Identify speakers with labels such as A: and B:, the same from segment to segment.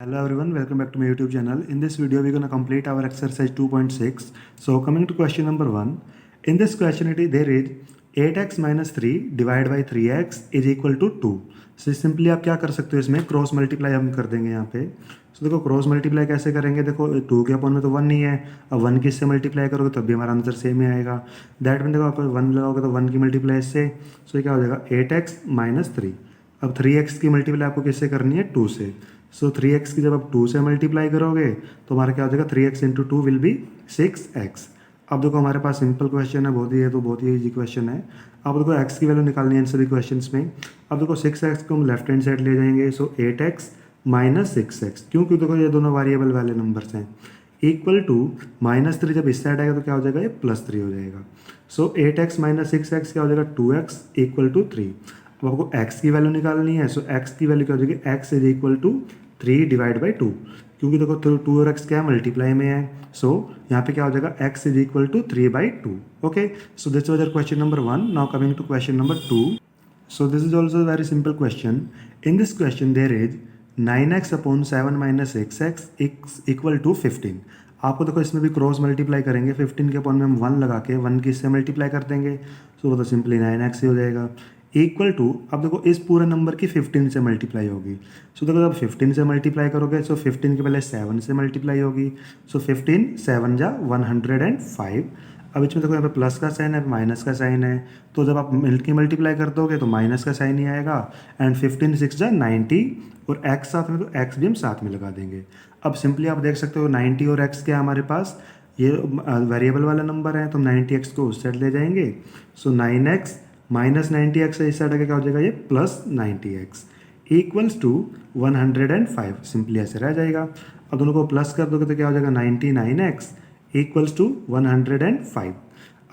A: Hello everyone, welcome back to my YouTube channel. In this video, we're going to complete our exercise 2.6. So coming to question number 1. In this question, there is 8x minus 3 divided by 3x is equal to 2. So simply आप क्या कर सकते हो, इसमें cross multiply हम कर देंगे यहाँ पे. सो देखो क्रॉस मल्टीप्लाई कैसे करेंगे. देखो 2 के अपॉन में तो 1 नहीं है. अब 1 किससे मल्टीप्लाई करोगे तब भी हमारा आंसर सेम ही आएगा. दैट मीन देखो आप 1 लगाओगे तो 1 की मल्टीप्लाई इससे. सो ये क्या हो जाएगा 8x माइनस 3. अब 3x की मल्टीप्लाई आपको किससे करनी है 2 से. सो 3x की जब आप 2 से मल्टीप्लाई करोगे तो हमारा क्या हो जाएगा 3x into 2 will be 6x. अब देखो हमारे पास सिंपल क्वेश्चन है, बहुत ही ईजी क्वेश्चन है. अब देखो x की वैल्यू निकालनी है इन सभी क्वेश्चंस में. अब देखो 6x को हम लेफ्ट हैंड साइड ले जाएंगे. सो 8x माइनस 6x, क्योंकि देखो ये दोनों वेरिएबल वाले नंबर्स हैं. इक्वल टू माइनस 3 जब इस साइड आएगा तो क्या हो जाएगा ये प्लस 3 हो जाएगा. सो 8x माइनस 6x क्या हो जाएगा 2x इक्वल टू 3. अब आपको x की वैल्यू निकालनी है. सो x की वैल्यू क्या हो जाएगी x is equal to 3 divide by 2, क्योंकि देखो 2 और x क्या है मल्टीप्लाई में है. सो यहाँ पे क्या हो जाएगा x is equal to 3 by 2. Okay, so this was our question number 1. Now coming to question number 2. So this is also very simple question. In this question there is 9x upon 7 minus 6x equal to 15. आपको देखो इसमें भी cross multiply करेंगे. 15 के upon में हम 1 लगा के 1 की इससे मल्टीप्लाई कर देंगे. सो वो तो सिंपली 9x ही हो जाएगा. इक्वल टू अब देखो इस पूरे नंबर की 15 से मल्टीप्लाई होगी. सो देखो जब 15 से मल्टीप्लाई करोगे सो 15 के पहले 7 से मल्टीप्लाई होगी. सो 15 7 जा 105. अब इसमें देखो यहाँ पे प्लस का साइन है, माइनस का साइन है. तो जब आप मिलके मल्टीप्लाई कर दोगे तो माइनस का साइन ही आएगा. एंड 15 6 जा 90 और x साथ में, तो x भी हम साथ में लगा देंगे. अब सिंपली आप देख सकते हो 90 और x क्या है हमारे पास, ये वेरिएबल वाला नंबर है तो 90x को उस साइड ले जाएंगे. सो 9x माइनस 90x इस साइड आगे क्या हो जाएगा ये plus 90x equals to 105. Simply ऐसे रह जाएगा. अब दोनों को प्लस कर दोगे तो क्या हो जाएगा 99x इक्वल्स टू 105.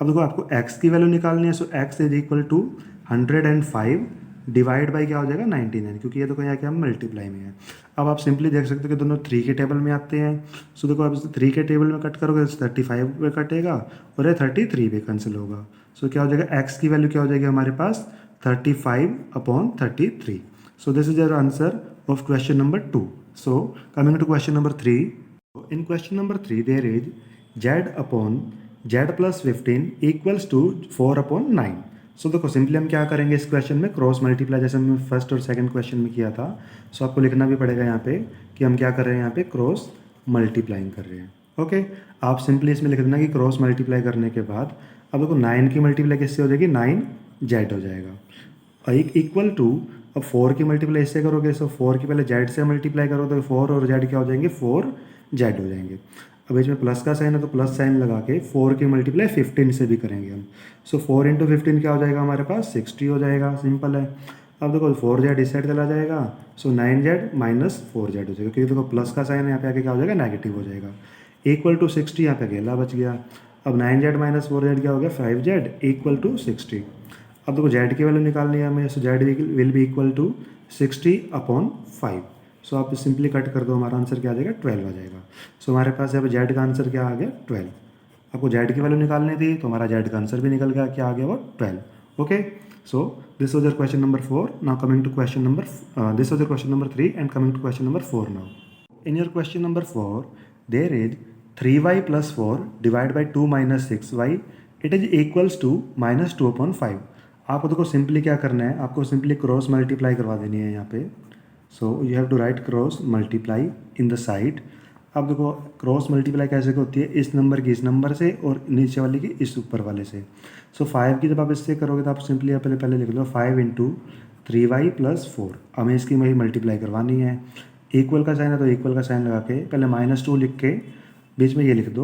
A: अब देखो आपको x की वैल्यू निकालनी है. So x is equal to 105 divide by क्या हो जाएगा 99, क्योंकि ये देखो यहाँ क्या हम मल्टीप्लाई में है. अब आप सिंपली देख सकते हो कि दोनों 3 के टेबल में आते हैं. सो देखो आप 3 के टेबल में कट करोगे तो 35 पे कटेगा और ये 33 पे कैंसिल होगा. सो क्या हो जाएगा x की वैल्यू क्या हो जाएगी हमारे पास 35 upon 33. So this is your answer of question number 2. So coming to question number 3. In question number 3 there is z upon z plus 15 equals to 4 upon 9. So देखो सिंपली हम क्या करेंगे इस क्वेश्चन में क्रॉस मल्टीप्लाई, जैसे हमने first और second question में किया था. सो आपको लिखना भी पड़ेगा यहाँ पे कि हम क्या कर रहे हैं, यहाँ पे क्रॉस मल्टीप्लाइंग कर रहे हैं. ओके, आप सिंपली इसमें लिख देना कि क्रॉस मल्टीप्लाई करने के बाद अब देखो 9 की मल्टीप्लाई किससे हो जाएगी 9z हो जाएगा. इक्वल टू अब 4 की मल्टीप्लाई इससे करोगे. सो 4 की पहले z से मल्टीप्लाई करो तो 4 और z क्या हो जाएंगे 4z हो जाएंगे. अब इसमें प्लस का साइन है तो प्लस साइन लगा के 4 की मल्टीप्लाई 15 से भी करेंगे हम. सो 4 इंटू 15 क्या हो जाएगा हमारे पास 60 हो जाएगा. सिंपल है. अब देखो 4z इस साइड चला जाएगा. सो 9z माइनस 4z हो जाएगा, क्योंकि देखो प्लस का साइन यहाँ पे आके क्या हो जाएगा नेगेटिव हो जाएगा. इक्वल टू 60 यहाँ पे अकेला बच गया. अब 9z माइनस 4z क्या हो गया 5z इक्वल टू 60. अब देखो z की वैल्यू निकालनी है हमें. So z will be equal to 60 upon 5. So आप सिंपली कट कर दो, हमारा आंसर क्या आ जाएगा 12 आ जाएगा. सो हमारे पास यहाँ पे z का आंसर क्या आ गया 12. आपको z की वैल्यू निकालनी थी तो हमारा z का आंसर भी निकल गया. क्या आ गया वो 12. Okay, so this was your question number 4. Now coming to question number this was your question number 3 and coming to question number 4 now. In your question number 4, there is 3y plus 4 divided by 2 minus 6y. It is equals to minus 2 upon 5. आपको देखो simply क्या करना है, आपको simply cross multiply करवा देनी है यहाँ पे. So you have to write cross multiply in the side. अब देखो क्रॉस मल्टीप्लाई कैसे होती है, इस नंबर की इस नंबर से और नीचे वाले की इस ऊपर वाले से. सो 5 की जब आप इससे करोगे तो आप सिंपली पहले लिख लो 5 इंटू 3y प्लस 4. हमें इसकी वही मल्टीप्लाई करवानी है. इक्वल का साइन है तो इक्वल का साइन लगा के पहले -2 लिख के बीच में ये लिख दो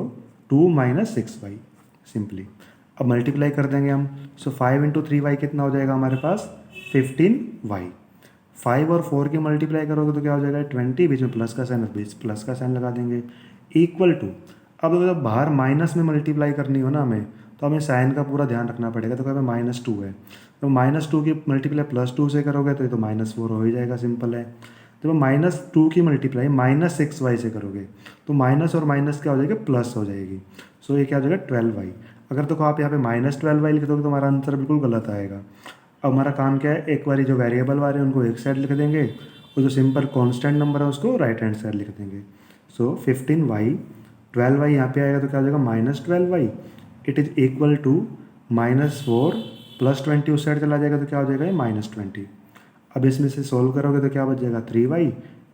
A: 2 माइनस 6y. सिंपली अब मल्टीप्लाई कर देंगे हम. सो 5 इंटू 3y कितना हो जाएगा हमारे पास 15y. 5 और 4 की मल्टीप्लाई करोगे तो क्या हो जाएगा 20, बीच में प्लस का साइन है बीच प्लस का साइन लगा देंगे. इक्वल टू अब जब बाहर माइनस में मल्टीप्लाई करनी हो ना हमें तो हमें साइन का पूरा ध्यान रखना पड़ेगा. तो क्या -2 है तो -2 की मल्टीप्लाई +2 से करोगे तो ये तो -4 हो ही जाएगा. सिंपल है. जब -2 की मल्टीप्लाई -6y से करोगे तो माइनस और माइनस क्या हो जाएगा प्लस हो जाएगी. सो ये क्या हो जाएगा 12y. अगर देखो आप यहाँ पे -12y लिख दोगे तो हमारा आंसर बिल्कुल गलत आएगा. अब हमारा काम क्या है, एक बारी जो वेरिएबल वाले हैं उनको एक साइड लिख देंगे और जो सिंपल कांस्टेंट नंबर है उसको राइट हैंड साइड लिख देंगे। सो 15y 12y यहाँ पे आएगा तो क्या हो जाएगा -12y, it is equal to -4 + 20 उस साइड चला जाएगा तो क्या हो जाएगा ये -20। अब इसमें से सोल्व करोगे तो क्या बच जाएगा 3y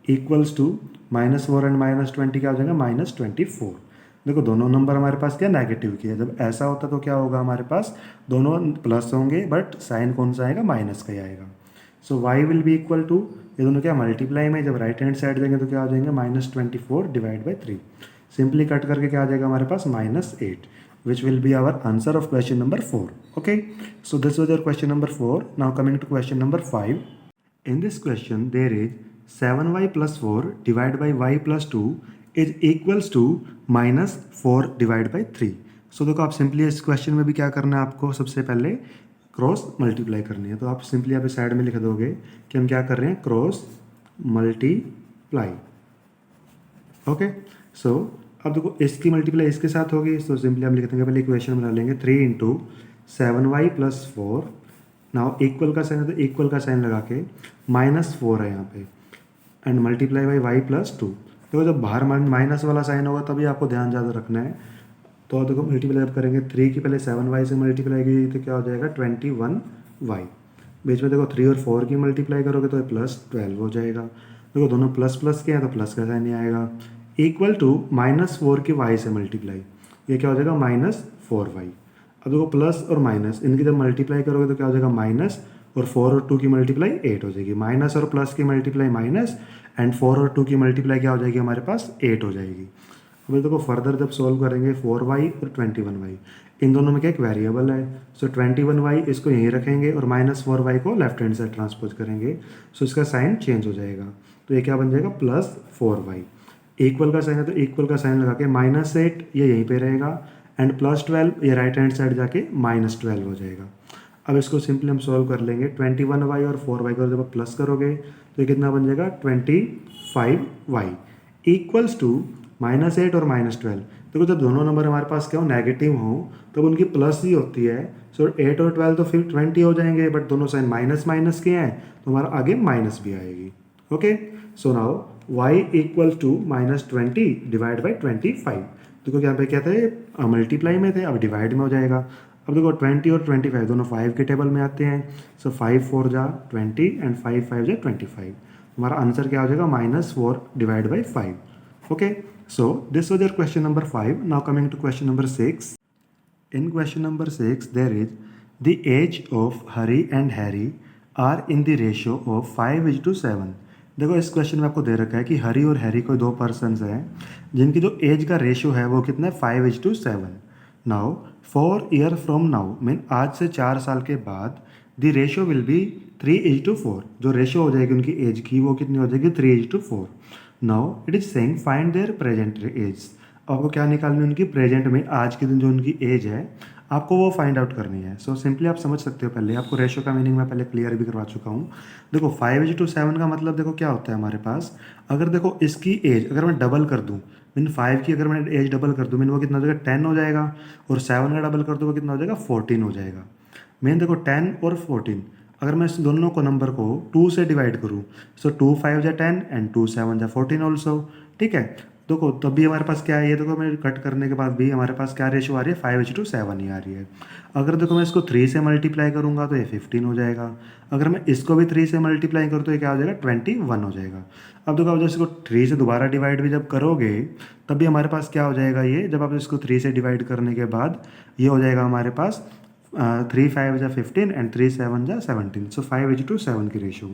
A: इक्वल्स टू -4 एंड -20 क्या हो जाएगा -24। देखो दोनों नंबर हमारे पास क्या नेगेटिव की है, जब ऐसा होता तो क्या होगा हमारे पास दोनों प्लस होंगे बट साइन कौन सा आएगा माइनस का ही आएगा। So y will be equal to, ये दोनों क्या मल्टीप्लाई में, जब राइट हैंड साइड देंगे तो क्या हो जाएंगे -24 डिवाइड बाई 3। सिंपली कट करके क्या आ जाएगा हमारे पास -8, which will be our answer of question number 4. Okay, so this was your question number 4. Now coming to question number 5. In this question there is 7y plus 4 divided by y plus 2 is equals to -4 divided by 3. So देखो आप simply इस question में भी क्या करना है आपको, सबसे पहले क्रॉस मल्टीप्लाई करनी है। तो आप सिंपली यहाँ पे साइड में लिख दोगे कि हम क्या कर रहे हैं क्रॉस मल्टीप्लाई। ओके, सो अब देखो इसकी मल्टीप्लाई इसके साथ होगी तो सिंपली हम लिख देंगे, पहले इक्वेशन बना लेंगे 3 × 7y + 4। नाउ इक्वल का साइन है तो इक्वल का साइन लगा के -4 है यहाँ पे एंड मल्टीप्लाई बाई y + 2। देखो जब बाहर माइनस वाला साइन होगा तभी आपको ध्यान ज़्यादा रखना है। तो देखो मल्टीप्लाई जब करेंगे 3 की पहले 7y से मल्टीप्लाई की तो क्या हो जाएगा 21y। बीच में देखो 3 और 4 की मल्टीप्लाई करोगे तो +12 हो जाएगा। देखो दोनों प्लस प्लस के हैं तो प्लस का साइन नहीं आएगा। इक्वल टू -4 की y से मल्टीप्लाई, ये क्या हो जाएगा -4y। अब देखो प्लस और माइनस इनकी जब मल्टीप्लाई करोगे तो क्या हो जाएगा माइनस, और 4 और 2 की मल्टीप्लाई 8 हो जाएगी। माइनस और प्लस की मल्टीप्लाई माइनस एंड 4 और 2 की मल्टीप्लाई क्या हो जाएगी हमारे पास 8 हो जाएगी। अब देखो फर्दर जब सॉल्व करेंगे 4y और 21y, इन दोनों में क्या एक वेरिएबल है। सो 21y इसको यहीं रखेंगे और -4y को लेफ्ट हैंड साइड ट्रांसपोज करेंगे, सो इसका साइन चेंज हो जाएगा। तो ये क्या बन जाएगा +4y। इक्वल का साइन है तो इक्वल का साइन लगा के -8 ये यहीं पे रहेगा एंड +12 ये राइट हैंड साइड जाके -12 हो जाएगा। अब इसको सिंपली हम सॉल्व कर लेंगे 21y और 4y को जब आप प्लस करोगे तो ये कितना बन जाएगा 25y इक्वल्स टू -8 और -12। देखो जब दोनों नंबर हमारे पास क्या हो नेगेटिव हो तब उनकी प्लस ही होती है। सो 8 और 12 तो फिर 20 हो जाएंगे, बट दोनों साइन माइनस माइनस के हैं तो हमारा आगे माइनस भी आएगी। Okay, so now y equal to -20 divide by 25। देखो यहाँ पे क्या थे मल्टीप्लाई में थे, अब डिवाइड में हो जाएगा। अब देखो 20 और 25 दोनों 5 के टेबल में आते हैं। सो 5 4 जा 20 एंड 5 5 जा 25। हमारा आंसर क्या हो जाएगा -4 divide by 5। Okay, so this was your question number 5. Now coming to question number 6. In question number 6 there is the age of Hari and Harry are in the ratio of 5:7. देखो इस question में आपको दे रखा है कि हरी और Harry कोई दो पर्सनस हैं जिनकी जो एज का रेशियो है वो कितना है 5:7। Now 4 year from now mean आज से 4 साल के बाद द रेशियो विल बी 3:4। जो रेशियो हो जाएगी उनकी एज की वो कितनी हो जाएगी 3:4। Now it is saying find their present age. आपको क्या निकालनी है उनकी प्रेजेंट में आज के दिन जो उनकी एज है आपको वो फाइंड आउट करनी है। सो सिंपली आप समझ सकते हो, पहले आपको रेशियो का मीनिंग मैं पहले क्लियर भी करवा चुका हूँ। देखो 5:7 का मतलब देखो क्या होता है हमारे पास, अगर देखो इसकी एज अगर मैं डबल कर दूँ मीन 5 की अगर मैं एज डबल कर दूँ मीन वो कितना हो जाएगा 10 हो जाएगा, और 7 का डबल कर दूँ वो कितना हो जाएगा 14 हो जाएगा। मीन देखो 10 और 14 अगर मैं इस दोनों को नंबर को 2 से डिवाइड करूँ सो 2 5 जा 10 एंड 2 7 जा 14 ऑल्सो। ठीक है, देखो तब भी हमारे पास क्या है, ये देखो मैं कट करने के बाद भी हमारे पास क्या रेशियो आ रही है 5:7 ही आ रही है। अगर देखो मैं इसको 3 से मल्टीप्लाई करूँगा तो ये 15 हो जाएगा। अगर मैं इसको भी 3 से मल्टीप्लाई करूँ तो ये क्या हो जाएगा 21 हो जाएगा। अब देखो आप जब इसको 3 से दोबारा डिवाइड भी जब करोगे तब भी हमारे पास क्या हो जाएगा, ये जब आप इसको 3 से डिवाइड करने के बाद ये हो जाएगा हमारे पास 3 5 जा 15 एंड 3 7 जा 17। सो 5:7 की रेशियो।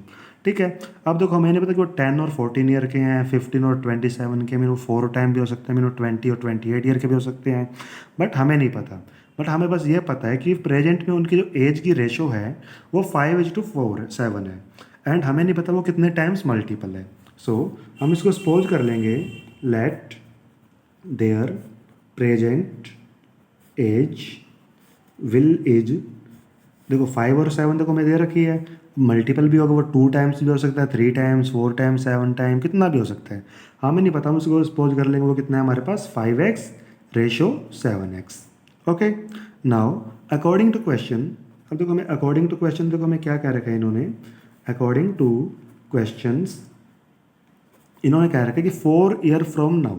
A: ठीक है, अब देखो हमें नहीं पता कि वो 10 और 14 ईयर के हैं, 15 और 27 के, मीनू 4 टाइम भी हो सकते हैं, मीनू 20 और 28 ईयर के भी हो सकते हैं, बट हमें नहीं पता। बट हमें बस ये पता है कि प्रेजेंट में उनकी जो एज की रेशियो है वो 5:7 है एंड हमें नहीं पता वो कितने टाइम्स मल्टीपल है। सो हम इसको सपोज कर लेंगे let their present age will age. देखो 5 और 7 देखो मैं दे रखी है, मल्टीपल भी होगा वो 2 टाइम्स भी हो सकता है, 3 टाइम्स 4 टाइम्स 7 टाइम कितना भी हो सकता है, हमें नहीं पता। हम उसको सपोज कर लेंगे वो कितना है हमारे पास 5x ratio 7x। Okay, now according to question, अब देखो हमें अकॉर्डिंग टू क्वेश्चन देखो हमें क्या कह रखा है इन्होंने, अकॉर्डिंग टू क्वेश्चंस इन्होंने कह रखा है कि 4 ईयर फ्रॉम नाउ।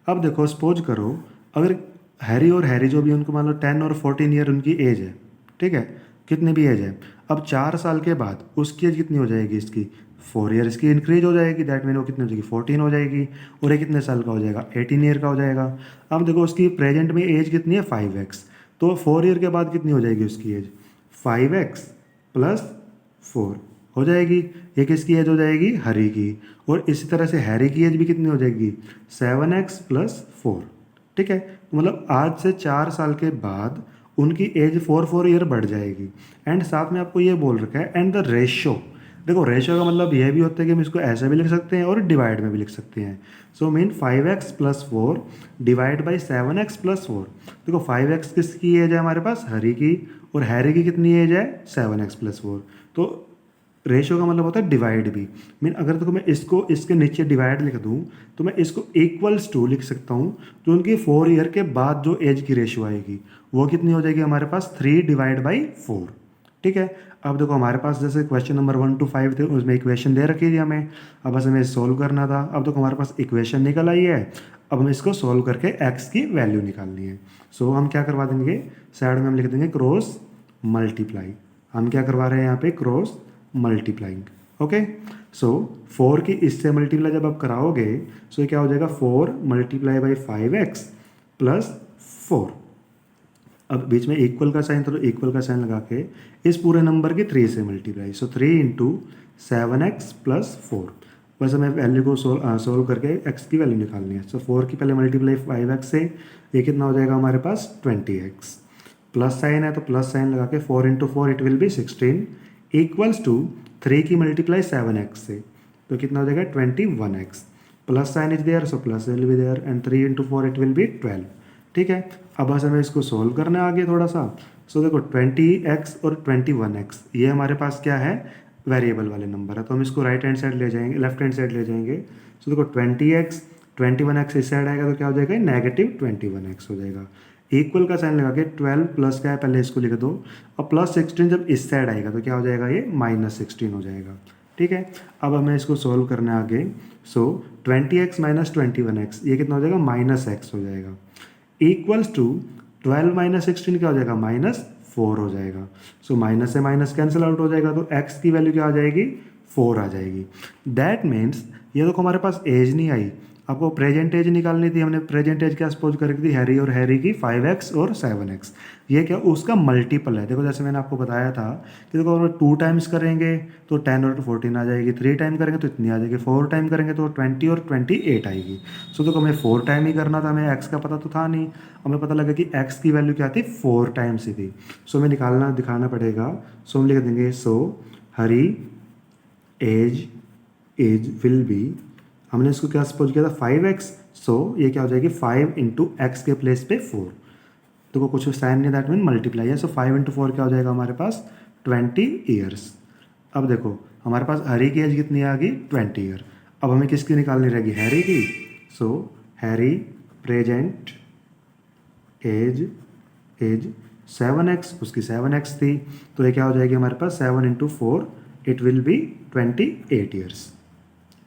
A: अब देखो सपोज करो अगर हैरी और हैरी जो भी उनको मान लो 10 और 14 ईयर उनकी एज है, ठीक है, कितनी भी एज है, अब 4 साल के बाद उसकी एज कितनी हो जाएगी, इसकी 4 ईयर इसकी इंक्रीज हो जाएगी, दैट मीन वो कितनी हो जाएगी 14 हो जाएगी, और ये कितने साल का हो जाएगा 18 ईयर का हो जाएगा। अब देखो उसकी प्रेजेंट में एज कितनी है 5x, तो 4 ईयर के बाद कितनी हो जाएगी उसकी एज 5x प्लस 4 हो जाएगी। ये किसकी एज हो जाएगी, हैरी की, और इसी तरह से हैरी की एज भी कितनी हो जाएगी 7x प्लस 4, ठीक है। तो मतलब आज से 4 साल के बाद उनकी एज 4 ईयर बढ़ जाएगी। एंड साथ में आपको ये बोल रखा है एंड द रेशो, देखो रेशो का मतलब यह भी होता है कि हम इसको ऐसे भी लिख सकते हैं और डिवाइड में भी लिख सकते हैं। So mean 5x plus 4 divide by 7x plus 4। देखो 5x किसकी एज है हमारे पास, हैरी की, और हैरी की कितनी एज है 7x प्लस 4। तो रेशो का मतलब होता है डिवाइड भी। मीन अगर देखो मैं इसको इसके नीचे डिवाइड लिख दूँ तो मैं इसको इक्वल्स टू लिख सकता हूँ, तो उनकी 4 ईयर के बाद जो एज की रेशो आएगी वो कितनी हो जाएगी हमारे पास 3 डिवाइड बाई 4, ठीक है। अब देखो हमारे पास जैसे क्वेश्चन नंबर 1 to 5 थे, उसमें इक्वेशन दे रखी थी हमें, अब बस हमें सोल्व करना था। अब देखो हमारे पास इक्वेशन निकल आई है, अब हम इसको सोल्व करके एक्स की वैल्यू निकालनी है। सो हम क्या करवा देंगे, साइड में हम लिख देंगे क्रॉस मल्टीप्लाई। हम क्या करवा रहे हैं यहाँ पे, क्रॉस मल्टीप्लाइंग, ओके। सो 4 की इससे मल्टीप्लाई जब आप कराओगे सो क्या हो जाएगा 4 मल्टीप्लाई बाई 5x प्लस 4। अब बीच में इक्वल का साइन, तो इक्वल का साइन लगा के इस पूरे नंबर की 3 से मल्टीप्लाई, सो 3 इंटू 7x प्लस 4। बस हमें वैल्यू को सोल्व करके x की वैल्यू निकालनी है। सो 4 की पहले मल्टीप्लाई 5x से, ये कितना हो जाएगा हमारे पास 20x, प्लस साइन है तो प्लस साइन लगा के 4 into 4 it will be 16 equals to 3 की मल्टीप्लाई 7x से, तो कितना हो जाएगा 21x, plus sign is there so plus will be there, and 3 into 4 it will be 12, ठीक है। अब बस हमें इसको सोल्व करना है आगे थोड़ा सा। सो देखो 20x और 21x ये हमारे पास क्या है, वेरिएबल वाले नंबर है, तो हम इसको राइट हैंड साइड ले जाएंगे, लेफ्ट हैंड साइड ले जाएंगे। सो देखो 20x 21x इस साइड आएगा तो क्या हो जाएगा नेगेटिव 21x हो जाएगा। इक्वल का साइन लगा के 12 प्लस क्या है पहले इसको लिख दो, और प्लस 16 जब इस साइड आएगा तो क्या हो जाएगा ये माइनस 16 हो जाएगा, ठीक है। अब हमें इसको सोल्व करना है आगे। सो 20x माइनस 21x ये कितना हो जाएगा माइनस x हो जाएगा, इक्वल्स टू 12 माइनस 16 क्या हो जाएगा -4 हो जाएगा। सो माइनस से माइनस कैंसिल आउट हो जाएगा, तो x की वैल्यू क्या आ जाएगी 4 आ जाएगी। दैट मीन्स ये देखो हमारे पास एज नहीं आई, आपको प्रेजेंट एज निकालनी थी, हमने प्रेजेंट एज क्या सपोज कर रखी थी हैरी और हैरी की 5x और 7x, ये क्या उसका मल्टीपल है। देखो जैसे मैंने आपको बताया था कि देखो अगर 2 टाइम्स करेंगे तो 10 और 14 आ जाएगी, 3 टाइम करेंगे तो इतनी आ जाएगी, 4 टाइम करेंगे तो 20 और 28 आएगी। सो देखो हमें 4 टाइम ही करना था, हमें x का पता तो था नहीं, हमें पता लगा कि x की वैल्यू क्या थी 4 टाइम्स ही थी। सो हमें दिखाना पड़ेगा। सो हम लिख देंगे सो हरी एज विल बी, हमने इसको क्या सपोज किया था 5x, सो ये क्या हो जाएगी 5 इंटू एक्स के प्लेस पे 4, तो कुछ साइन नहीं दैट मीन मल्टीप्लाई है। सो 5 इंटू 4 क्या हो जाएगा हमारे पास 20 ईयर्स। अब देखो हमारे पास हरी की एज कितनी आ गई 20 ईयर। अब हमें किसकी निकालनी रहेगी हैरी की। सो हैरी प्रेजेंट एज 7x, उसकी 7x थी, तो ये क्या हो जाएगी हमारे पास 7 into 4 it will B 28 years,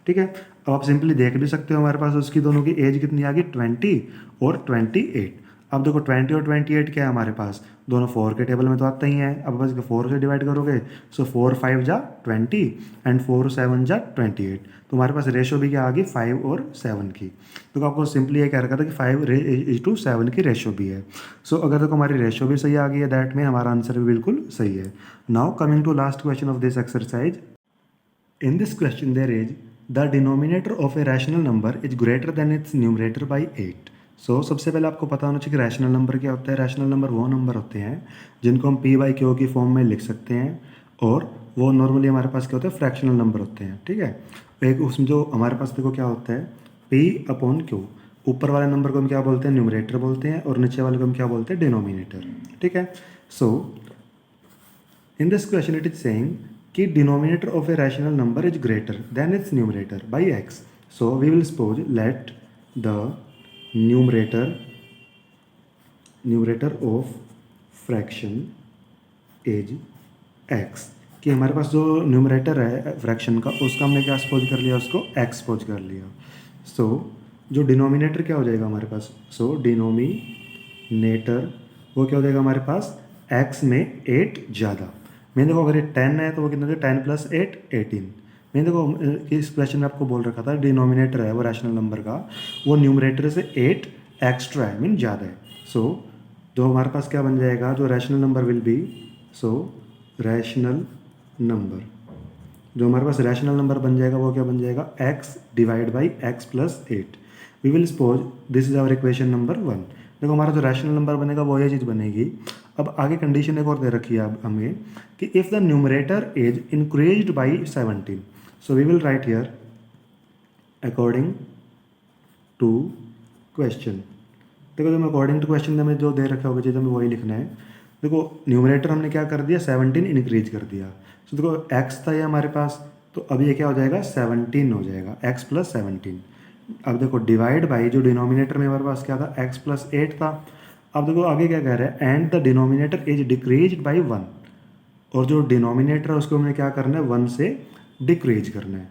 A: ठीक है। अब आप सिंपली देख भी सकते हो हमारे पास उसकी दोनों की एज कितनी आ गई 20 और 28। अब देखो 20 और 28 क्या है हमारे पास, दोनों 4 के टेबल में तो आता ही है। अब बस 4 से डिवाइड करोगे सो 4 5 जा 20 एंड 4 7 जा 28, तो हमारे पास रेशो भी क्या आ गई 5 और 7 की। तो आपको सिंपली ये कह रखा था कि 5:7 की रेशो भी है। सो अगर देखो हमारी रेशो भी सही आ गई है दैट में हमारा आंसर भी बिल्कुल सही है। Now coming to last question of this exercise. In this question there is the denominator of a rational number is greater than its numerator by 8. So सबसे पहले आपको पता होना चाहिए कि रैशनल नंबर क्या होता है। रैशनल नंबर वो नंबर होते हैं जिनको हम p/q की फॉर्म में लिख सकते हैं, और वो नॉर्मली हमारे पास क्या होता है फ्रैक्शनल नंबर होते हैं, ठीक है। एक उसमें जो हमारे पास देखो क्या होता है p/q, ऊपर वाले नंबर को हम क्या बोलते हैं न्यूमरेटर बोलते हैं, और नीचे वाले को हम क्या बोलते हैं डिनोमिनेटर, ठीक है। So in this question it is saying कि denominator of a rational number is greater than its numerator by x. So we will suppose let the numerator of fraction is x, कि हमारे पास जो numerator है fraction का उसका हमने क्या suppose कर लिया उसको x सपोज कर लिया। सो जो डिनोमिनेटर क्या हो जाएगा हमारे पास, सो डिनोमिनेटर वो क्या हो जाएगा हमारे पास, x में 8 ज़्यादा। मैंने देखो अगर ये 10 है तो वो कितना हो जाएगा, 10 प्लस 8 18। मैंने देखो इस क्वेश्चन में आपको बोल रखा था डिनोमिनेटर है वो रैशनल नंबर का, वो न्यूमरेटर से 8 एक्स्ट्रा है, मीन ज़्यादा है। सो जो हमारे पास क्या बन जाएगा, जो rational number will be, so rational number, जो हमारे पास रैशनल नंबर बन जाएगा वो क्या बन जाएगा, x divide by x plus 8। We will suppose this is our equation number 1। देखो हमारा जो रैशनल नंबर बनेगा वो ये चीज़ बनेगी। अब आगे कंडीशन एक और दे रखी है अब हमें कि if the numerator is increased by 17, so we will write here according to question. देखो जो अकॉर्डिंग टू क्वेश्चन में जो दे रखा होगा चीज़ हमें वही लिखना है। देखो न्यूमरेटर हमने क्या कर दिया, 17 इंक्रीज कर दिया। सो देखो x था ये हमारे पास, तो अब ये क्या हो जाएगा, 17 हो जाएगा, x प्लस 17। अब देखो डिवाइड बाई जो डिनोमिनेटर में हमारे पास क्या था, x प्लस 8 था। अब देखो आगे क्या कह रहा है, and the denominator is decrease by 1, और जो डिनोमिनेटर है उसको हमें क्या करना है, 1 से डिक्रीज करना है।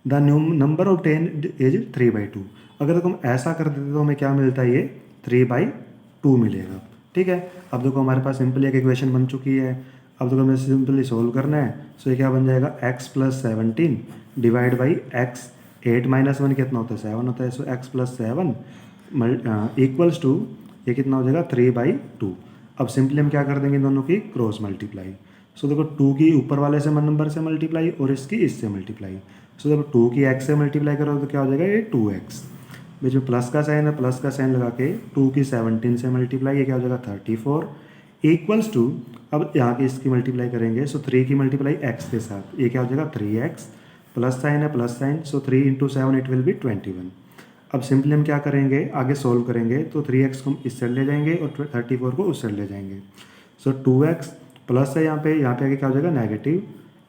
A: The number of 10 is 3/2। अगर देखो हम ऐसा कर देते तो हमें क्या मिलता है, ये 3/2 मिलेगा। ठीक है, अब देखो हमारे पास सिंपली एक इक्वेशन बन चुकी है। अब देखो हमें सिंपली सोल्व करना है। सो ये क्या बन जाएगा, x plus 17 divide by x, 8 minus 1 कितना होता है, 7 होता है। So x plus 7 equals to ये कितना हो जाएगा, 3/2। अब सिंपली हम क्या कर देंगे, दोनों की क्रॉस मल्टीप्लाई। सो देखो 2 की ऊपर वाले से नंबर से मल्टीप्लाई और इसकी इससे मल्टीप्लाई। सो जब 2 की x से मल्टीप्लाई करो तो क्या हो जाएगा, ये 2x। बीच में प्लस का साइन है, प्लस का साइन लगा के 2 की 17 से मल्टीप्लाई, ये क्या हो जाएगा 34 इक्वल्स टू, अब यहाँ की इसकी मल्टीप्लाई करेंगे। सो 3 की मल्टीप्लाई x के साथ, ये क्या हो जाएगा 3x, प्लस साइन है plus sign, so 3 into 7 it will B 21। अब सिंपली हम क्या करेंगे, आगे सोल्व करेंगे तो 3x को हम इस साइड ले जाएंगे और 34 को उस साइड ले जाएंगे। सो 2x प्लस है यहाँ पे आगे क्या हो जाएगा नेगेटिव,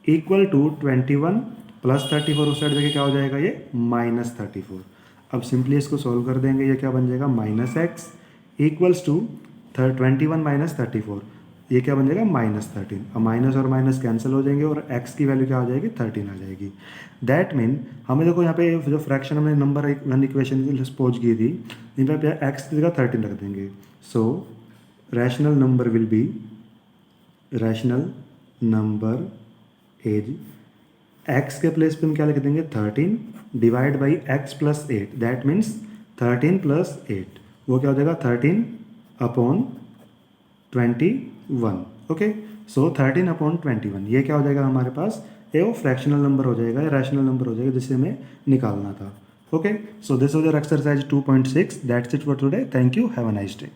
A: इक्वल टू 21 प्लस 34 उस साइड देखिए क्या हो जाएगा, ये -34। अब सिंपली इसको सोल्व कर देंगे, ये क्या बन जाएगा -x इक्वल्स टू 21 माइनस 34, ये क्या बन जाएगा -13। अब माइनस और माइनस कैंसिल हो जाएंगे और x की वैल्यू क्या हो जाएगी, 13 आ जाएगी। दैट मीन हमें देखो यहाँ पे जो फ्रैक्शन हमने नंबर 1 इक्वेशन सपोज की थी, इन पे x की जगह 13 रख देंगे। सो rational number will be, rational number is, x के प्लेस पे हम क्या लिख देंगे 13 divide by x plus 8, that means 13 plus 8, वो क्या हो जाएगा 13 अपॉन 21। ओके, सो 13 अपॉन 21 ये क्या हो जाएगा हमारे पास, ये वो फ्रैक्शनल नंबर हो जाएगा, रैशनल नंबर हो जाएगा जिसे हमें निकालना था। Okay, so this was your exercise 2.6। That's it for today. Thank you, have a nice day.